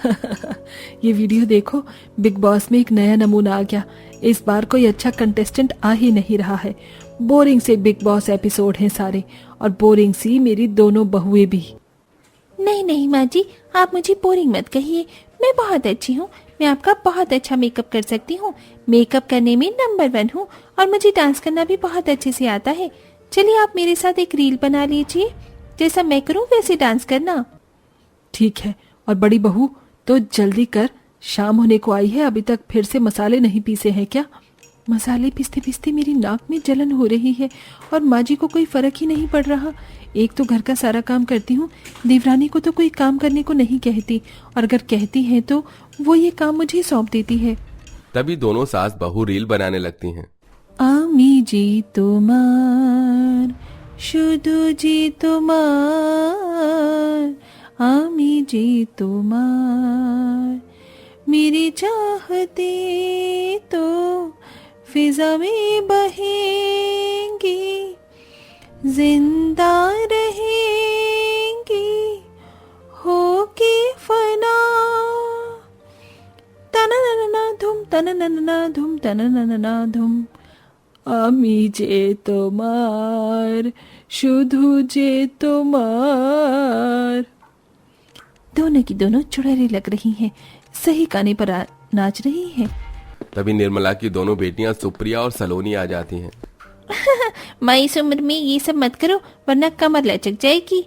ये वीडियो देखो, big boss में एक नया नमूना आ गया। इस बार कोई अच्छा कंटेस्टेंट आ ही नहीं रहा है। बोरिंग से बिग बॉस एपिसोड हैं सारे, और बोरिंग सी मेरी दोनों बहुएं भी। नहीं नहीं माँ जी, आप मुझे बोरिंग मत कहिए। मैं बहुत अच्छी हूँ। मैं आपका बहुत अच्छा मेकअप कर सकती हूँ। मेकअप करने में नंबर 1 हूँ और मुझे डांस करना भी बहुत अच्छे से आता है। चलिए आप मेरे साथ एक रील बना लीजिए, जैसा मैं करूँ वैसे डांस करना। ठीक है, और बड़ी बहू तो जल्दी कर, शाम होने को आई है, अभी तक फिर से मसाले नहीं पीसे हैं क्या? मसाले पीसते पीसते मेरी नाक में जलन हो रही है और माँ जी को कोई फर्क ही नहीं पड़ रहा। एक तो घर का सारा काम करती हूँ, देवरानी को तो कोई काम करने को नहीं कहती, और अगर कहती हैं तो वो ये काम मुझे सौंप देती है। तभी दोनों सास बहू रील बनाने लगती हैं। आमी जी तुम्हार, शुदु जी तुम्हार, आमी जी तुम्हार, मेरी चाहते तो फिजा में बहेंगी, जिंदा रहेंगी होके फना, तननना धुम तननना धुम तननना धुम। आमी जे तुम्हार, शुधु जे तुम्हार। दोनों की दोनों चुड़ैलें लग रही हैं, सही गाने पर नाच रही हैं। तभी निर्मला की दोनों बेटियां सुप्रिया और सलोनी आ जाती हैं। माँ इस उम्र में ये सब मत करो वरना कमर लचक जाएगी।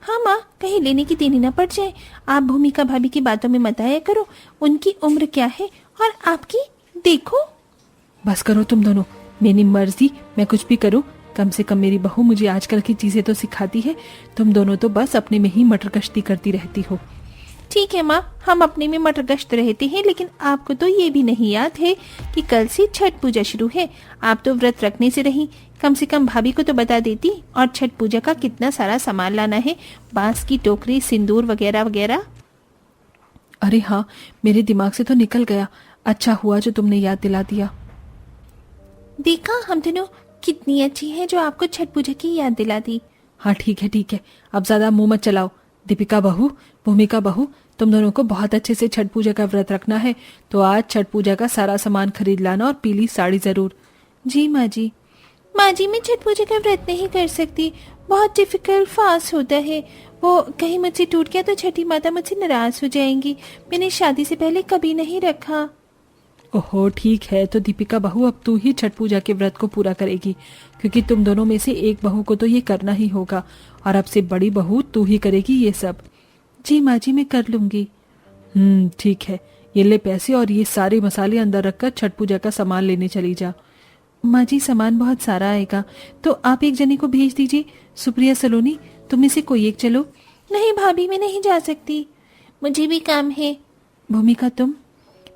हाँ माँ, कहीं लेने की देनी ना पड़ जाए। आप भूमिका भाभी की बातों में मत आया करो। उनकी उम्र क्या है और आपकी देखो। बस करो तुम दोनों, मेरी मर्जी, मैं कुछ भी करूं। कम से कम मेरी बहू मुझे आजकल की चीजें तो सिखाती है। तुम दोनों तो बस अपने में ही मटर गश्ती करती रहती हो। ठीक है माँ, हम अपने में मटर गश्त रहते हैं, लेकिन आपको तो ये भी नहीं याद है कि कल से छठ पूजा शुरू है। आप तो व्रत रखने से रही, कम से कम भाभी को तो बता देती। और छठ पूजा का कितना सारा सामान लाना है, बांस की टोकरी, सिंदूर वगैरह वगैरह। अरे हाँ, मेरे दिमाग से तो निकल गया। अच्छा हुआ जो तुमने याद दिला दिया। देखा, हम दोनों कितनी अच्छी है जो आपको छठ पूजा की याद दिला दी। हाँ ठीक है, अब ज्यादा मुंह मत चलाओ। दीपिका बहू, भूमिका बहू, तुम दोनों को बहुत अच्छे से छठ पूजा का व्रत रखना है, तो आज छठ पूजा का सारा सामान खरीद लाना और पीली साड़ी जरूर। जी माँ जी। माँ जी, मैं छठ पूजा का व्रत नहीं कर सकती, बहुत डिफिकल्ट फास्ट होता है। वो कहीं मुझसे टूट गया तो छठी माता मुझसे नाराज हो जाएंगी। मैंने शादी से पहले कभी नहीं रखा। ओहो ठीक है, तो दीपिका बहू अब तू ही छठ पूजा के व्रत को पूरा करेगी, क्योंकि तुम दोनों में से एक बहू को तो ये करना ही होगा, और अब से बड़ी बहू तू ही करेगी ये सब। जी माँ जी, मैं कर लूंगी। ठीक है, ये ले पैसे और ये सारे मसाले अंदर रखकर छठ पूजा का सामान लेने चली जा। माँ जी, सामान बहुत सारा आएगा, तो आप एक जने को भेज दीजिए। सुप्रिया, सलोनी, तुम में से कोई एक चलो। नहीं भाभी, मैं नहीं जा सकती, मुझे भी काम है। भूमिका, तुम?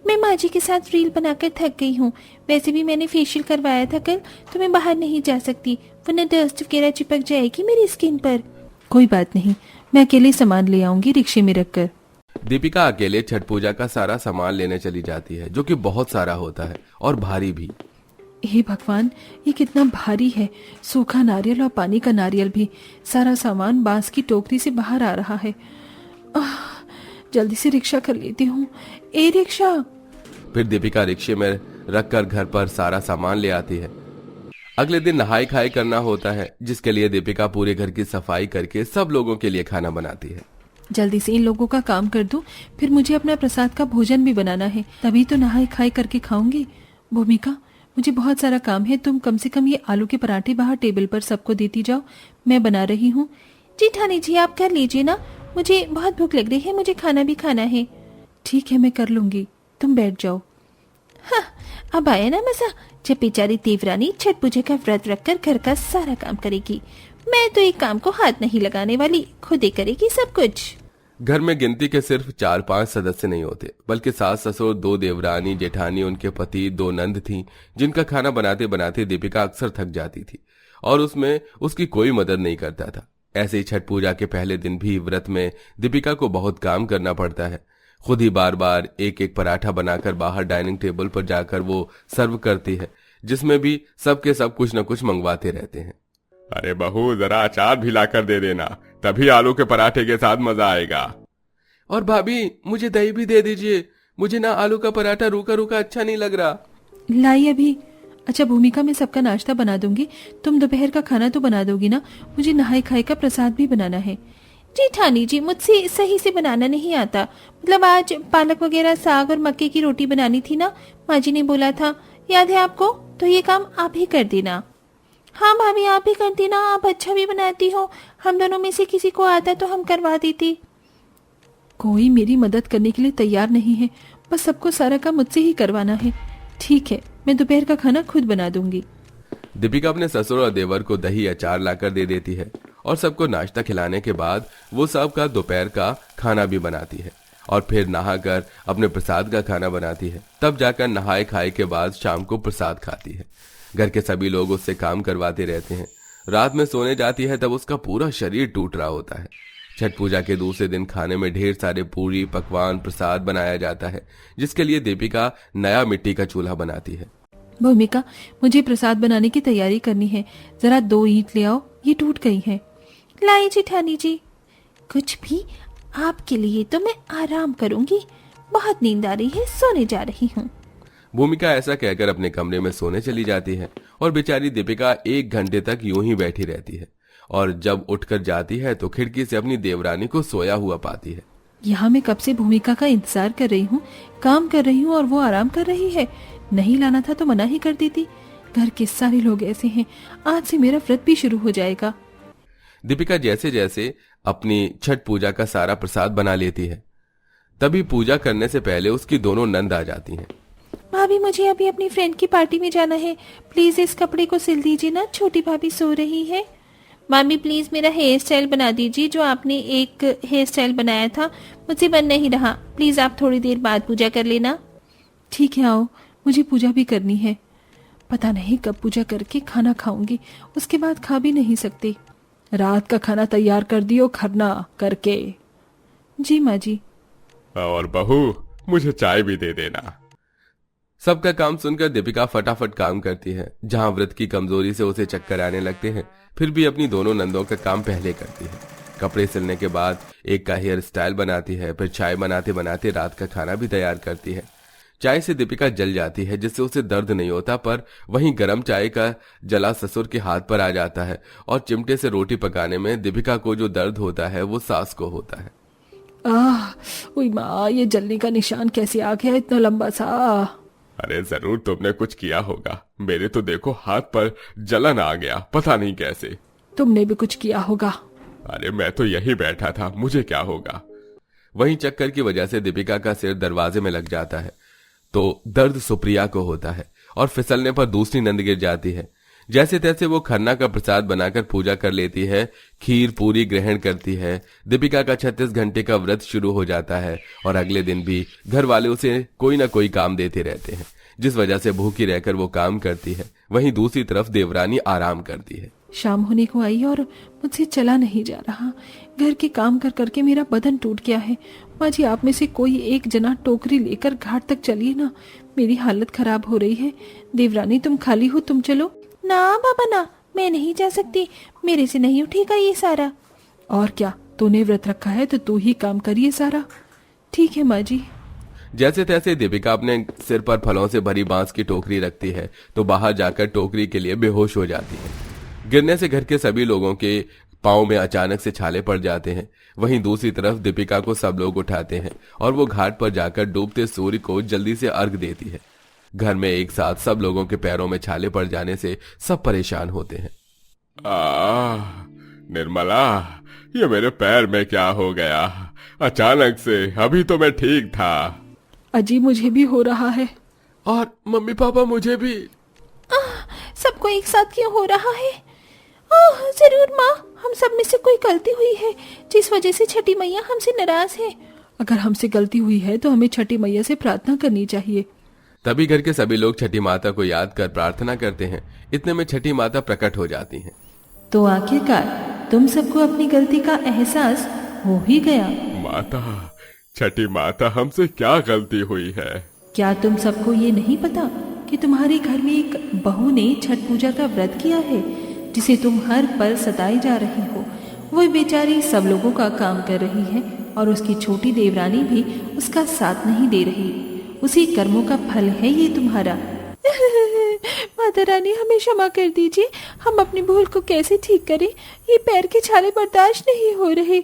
मैं माँ जी के साथ रील बनाकर थक गई हूँ। वैसे भी मैंने फेशियल करवाया था कल, तो मैं बाहर नहीं जा सकती, वरना डस्ट वगैरह चिपक जाएगी मेरी स्किन पर। कोई बात नहीं, मैं अकेले सामान ले आऊंगी रिक्शे में रखकर। दीपिका अकेले छठ पूजा का सारा सामान लेने चली जाती है, जो कि बहुत सारा होता है और भारी भी। हे भगवान, ये कितना भारी है। सूखा नारियल और पानी का नारियल भी। सारा सामान बांस की टोकरी से बाहर आ रहा है। जल्दी से रिक्शा कर लेती हूँ। ए रिक्शा। फिर दीपिका रिक्शे में रखकर घर पर सारा सामान ले आती है। अगले दिन नहाई खाई करना होता है, जिसके लिए दीपिका पूरे घर की सफाई करके सब लोगों के लिए खाना बनाती है। जल्दी से इन लोगों का काम कर दूं, फिर मुझे अपना प्रसाद का भोजन भी बनाना है, तभी तो नहाई खाई करके खाऊंगी। भूमिका, मुझे बहुत सारा काम है, तुम कम से कम ये आलू के पराठे बाहर टेबल पर सबको देती जाओ, मैं बना रही हूँ। जी ठानी जी, आप कर लीजिए ना, मुझे बहुत भूख लग रही है, मुझे खाना भी खाना है। ठीक है, मैं कर लूंगी, तुम बैठ जाओ। हाँ, अब आया ना मजा, जब बेचारी देवरानी छठ पूजा का व्रत रखकर घर का सारा काम करेगी। मैं तो एक काम को हाथ नहीं लगाने वाली, खुद ही करेगी सब कुछ। घर में गिनती के सिर्फ 4-5 सदस्य नहीं होते, बल्कि सास ससुर, 2 देवरानी, जेठानी, उनके पति, 2 नंद थीं, जिनका खाना बनाते बनाते दीपिका अक्सर थक जाती थी और उसमें उसकी कोई मदद नहीं करता था। ऐसे ही छठ पूजा के पहले दिन भी व्रत में दीपिका को बहुत काम करना पड़ता है। खुद ही बार बार एक एक पराठा बनाकर बाहर डाइनिंग टेबल पर जाकर वो सर्व करती है, जिसमें भी सबके सब कुछ न कुछ मंगवाते रहते हैं। अरे बहू, जरा अचार भी लाकर दे देना, तभी आलू के पराठे के साथ मजा आएगा। और भाभी मुझे दही भी दे दीजिए, मुझे ना आलू का पराठा रूखा रूखा अच्छा नहीं लग रहा। लाई अभी। अच्छा भूमिका, मैं सबका नाश्ता बना दूंगी, तुम दोपहर का खाना तो बना दोगी ना? मुझे नहाए खाए का प्रसाद भी बनाना है। जेठानी जी, मुझसे सही से बनाना नहीं आता। मतलब आज पालक वगैरह साग और मक्के की रोटी बनानी थी ना, माँ जी ने बोला था, याद है आपको? तो ये काम आप ही कर देना। हाँ भाभी, आप ही कर देना, आप अच्छा भी बनाती हो। हम दोनों में से किसी को आता तो हम करवा देती। कोई मेरी मदद करने के लिए तैयार नहीं है, बस सबको सारा काम मुझसे ही करवाना है। ठीक है, मैं दोपहर का खाना खुद बना दूंगी। दीपिका अपने ससुर और देवर को दही अचार लाकर दे देती है और सबको नाश्ता खिलाने के बाद वो सबका दोपहर का खाना भी बनाती है और फिर नहाकर अपने प्रसाद का खाना बनाती है। तब जाकर नहाए खाए के बाद शाम को प्रसाद खाती है। घर के सभी लोग उससे काम करवाते रहते हैं। रात में सोने जाती है तब उसका पूरा शरीर टूट रहा होता है। छठ पूजा के दूसरे दिन खाने में ढेर सारे पूरी पकवान प्रसाद बनाया जाता है, जिसके लिए दीपिका नया मिट्टी का चूल्हा बनाती है। भूमिका, मुझे प्रसाद बनाने की तैयारी करनी है, जरा 2 ईंट ले आओ, ये टूट गई हैं। लाई जेठानी जी। कुछ भी आपके लिए तो मैं आराम करूंगी, बहुत नींद आ रही है, सोने जा रही हूँ। भूमिका ऐसा कहकर अपने कमरे में सोने चली जाती है और बेचारी दीपिका 1 घंटे तक यूं ही बैठी रहती है और जब उठकर जाती है तो खिड़की से अपनी देवरानी को सोया हुआ पाती है। यहाँ मैं कब से भूमिका का इंतजार कर रही हूँ, काम कर रही हूँ और वो आराम कर रही है। नहीं लाना था तो मना ही कर देती। घर के सारे लोग ऐसे हैं, आज से मेरा व्रत भी शुरू हो जाएगा। दीपिका जैसे जैसे अपनी छठ पूजा का सारा प्रसाद बना लेती है, तभी पूजा करने से पहले उसकी दोनों नंद आ जाती हैं। भाभी, मुझे अभी अपनी फ्रेंड की पार्टी में जाना है, प्लीज इस कपड़े को सिल दीजिए ना, छोटी भाभी सो रही है। मामी प्लीज मेरा हेयर स्टाइल बना दीजिए, जो आपने एक हेयर स्टाइल बनाया था मुझसे बन नहीं रहा, प्लीज आप थोड़ी देर बाद पूजा कर लेना। ठीक है, आओ, मुझे पूजा भी करनी है। पता नहीं कब पूजा करके खाना खाऊंगी, उसके बाद खा भी नहीं सकती। रात का खाना तैयार कर दियो खरना करके। जी माँ जी। और बहू, मुझे चाय भी दे देना। सबका काम सुनकर दीपिका फटाफट काम करती है। जहां व्रत की कमजोरी से उसे चक्कर आने लगते हैं, फिर भी अपनी दोनों नंदों का काम पहले करती है। कपड़े सिलने के बाद एक का हेयर स्टाइल बनाती है, फिर चाय बनाते बनाते रात का खाना भी तैयार करती है। चाय से दीपिका जल जाती है, जिससे उसे दर्द नहीं होता, पर वहीं गर्म चाय का जला ससुर के हाथ पर आ जाता है और चिमटे से रोटी पकाने में दीपिका को जो दर्द होता है वो सास को होता है। ओए माँ, ये जलने का निशान कैसे आ गया इतना लंबा सा? अरे जरूर तुमने कुछ किया होगा, मेरे तो देखो हाथ पर जलन आ गया, पता नहीं कैसे। तुमने भी कुछ किया होगा। अरे मैं तो यही बैठा था, मुझे क्या होगा। वहीं चक्कर की वजह से दीपिका का सिर दरवाजे में लग जाता है तो दर्द सुप्रिया को होता है और फिसलने पर दूसरी नंद गिर जाती है। जैसे तैसे वो खन्ना का प्रसाद बनाकर पूजा कर लेती है, खीर पूरी ग्रहण करती है। दीपिका का 36 घंटे का व्रत शुरू हो जाता है और अगले दिन भी घर वाले उसे कोई ना कोई काम देते रहते हैं, जिस वजह से भूखी रहकर वो काम करती है। वहीं दूसरी तरफ देवरानी आराम करती है। शाम होने को आई और मुझसे चला नहीं जा रहा। घर के काम कर करके मेरा बदन टूट गया है। माँ जी, आप में से कोई एक जना टोकरी लेकर घाट तक चलिए ना, मेरी हालत खराब हो रही है। देवरानी तुम खाली हो, तुम चलो। ना बाबा ना, मैं नहीं जा सकती, मेरे से नहीं उठेगा ये सारा। और क्या, तूने व्रत रखा है तो तू ही काम करिए सारा। ठीक है माँ जी। जैसे तैसे दीपिका अपने सिर पर फलों से भरी बांस की टोकरी रखती है तो बाहर जाकर टोकरी के लिए बेहोश हो जाती है। गिरने से घर के सभी लोगों के पाँव में अचानक से छाले पड़ जाते हैं। वहीं दूसरी तरफ दीपिका को सब लोग उठाते हैं और वो घाट पर जाकर डूबते सूर्य को जल्दी से अर्घ देती है। घर में एक साथ सब लोगों के पैरों में छाले पड़ जाने से सब परेशान होते हैं। निर्मला, ये मेरे पैर में क्या हो गया अचानक से? अभी तो मैं ठीक था। अजी, मुझे भी हो रहा है। और मम्मी पापा मुझे भी। सबको एक साथ क्यों हो रहा है? जरूर माँ, हम सब में से कोई गलती हुई है जिस वजह से छठी मैया हमसे नाराज है। अगर हमसे गलती हुई है तो हमें छठी मैया से प्रार्थना करनी चाहिए। तभी घर के सभी लोग छठी माता को याद कर प्रार्थना करते हैं। इतने में छठी माता प्रकट हो जाती हैं। तो आखिरकार तुम सबको अपनी गलती का एहसास हो ही गया। माता, छठी माता, हमसे क्या गलती हुई है? क्या तुम सबको ये नहीं पता कि तुम्हारे घर में एक बहू ने छठ पूजा का व्रत किया है, जिसे तुम हर पल सताई जा रही हो? वो बेचारी सब लोगों का काम कर रही है और उसकी छोटी देवरानी भी उसका साथ नहीं दे रही। उसी कर्मों का फल है ये तुम्हारा। माता रानी, हमें क्षमा कर दीजिए, हम अपनी भूल को कैसे ठीक करें, ये पैर के छाले बर्दाश्त नहीं हो रहे।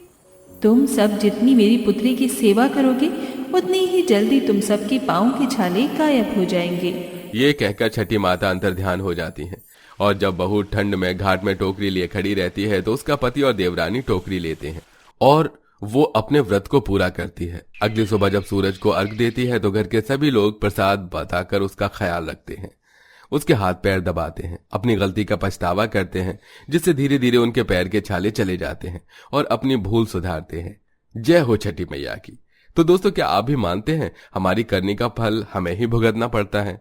तुम सब जितनी मेरी पुत्री की सेवा करोगे उतनी ही जल्दी तुम सबके पाँव के छाले गायब हो जाएंगे। ये कहकर छठी माता अंतर्ध्यान हो जाती हैं और जब बहू ठंड में घाट में टोकरी लिए खड़ी रहती है तो उसका पति और देवरानी टोकरी लेते हैं और वो अपने व्रत को पूरा करती है। अगली सुबह जब सूरज को अर्घ देती है तो घर के सभी लोग प्रसाद बताकर उसका ख्याल रखते हैं, उसके हाथ पैर दबाते हैं, अपनी गलती का पछतावा करते हैं, जिससे धीरे धीरे उनके पैर के छाले चले जाते हैं और अपनी भूल सुधारते हैं। जय हो छठी मैया की। तो दोस्तों, क्या आप भी मानते हैं हमारी करनी का फल हमें ही भुगतना पड़ता है?